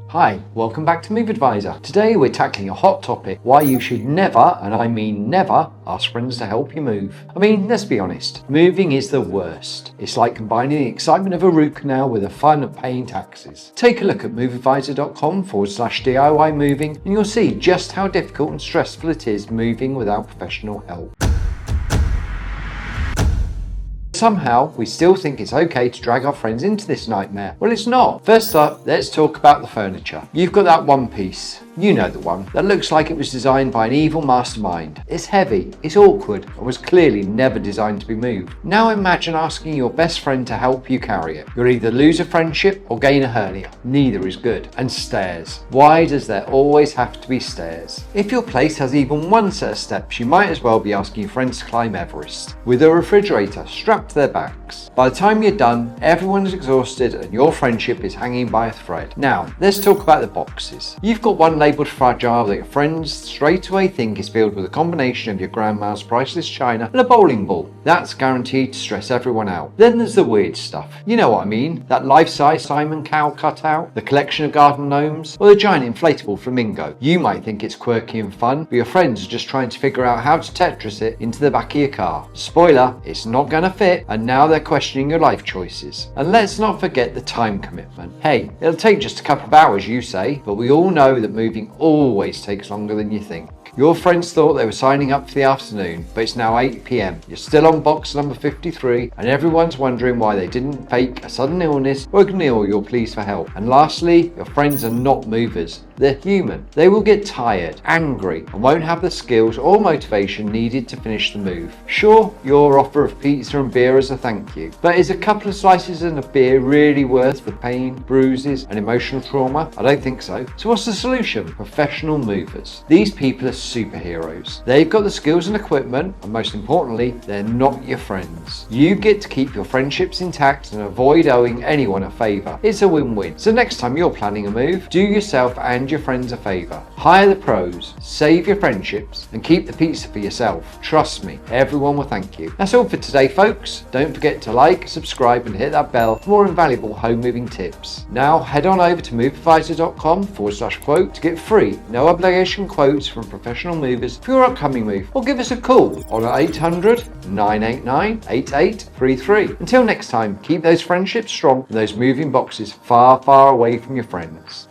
Hi, welcome back to MoveAdvisor. Today we're tackling a hot topic, why you should never, and I mean never, ask friends to help you move. I mean, let's be honest, moving is the worst. It's like combining the excitement of a root canal with the fun of paying taxes. Take a look at moveadvisor.com/DIY moving and you'll see just how difficult and stressful it is moving without professional help. Somehow, we still think it's okay to drag our friends into this nightmare. Well, it's not. First up, let's talk about the furniture. You've got that one piece. You know the one that looks like it was designed by an evil mastermind. It's heavy, it's awkward, and was clearly never designed to be moved. Now imagine asking your best friend to help you carry it. You'll either lose a friendship or gain a hernia. Neither is good. And stairs. Why does there always have to be stairs? If your place has even one set of steps, you might as well be asking your friends to climb Everest with a refrigerator strapped to their backs. By the time you're done, everyone is exhausted and your friendship is hanging by a thread. Now, let's talk about the boxes. You've got one labelled fragile that your friends straight away think is filled with a combination of your grandma's priceless china and a bowling ball. That's guaranteed to stress everyone out. Then there's the weird stuff. You know what I mean? That life-size Simon Cowell cutout, the collection of garden gnomes, or the giant inflatable flamingo. You might think it's quirky and fun, but your friends are just trying to figure out how to Tetris it into the back of your car. Spoiler, it's not gonna fit, and now they're questioning your life choices. And let's not forget the time commitment. Hey, it'll take just a couple of hours, you say, but we all know that moving always takes longer than you think. Your friends thought they were signing up for the afternoon, but it's now 8 p.m. You're still on box number 53, and everyone's wondering why they didn't fake a sudden illness or ignore your pleas for help. And lastly, your friends are not movers. They're human. They will get tired, angry, and won't have the skills or motivation needed to finish the move. Sure, your offer of pizza and beer as a thank you, but is a couple of slices and a beer really worth the pain, bruises, and emotional trauma? I don't think so. So what's the solution? Professional movers. These people are superheroes. They've got the skills and equipment, and most importantly, they're not your friends. You get to keep your friendships intact and avoid owing anyone a favour. It's a win-win. So next time you're planning a move, do yourself and your friends a favour. Hire the pros, save your friendships, and keep the pizza for yourself. Trust me, everyone will thank you. That's all for today, folks. Don't forget to like, subscribe, and hit that bell for more invaluable home moving tips. Now head on over to moveadvisor.com/quote to get free, no obligation quotes from professional movers for your upcoming move, or give us a call on 800-989-8833. Until next time, keep those friendships strong and those moving boxes far, far away from your friends.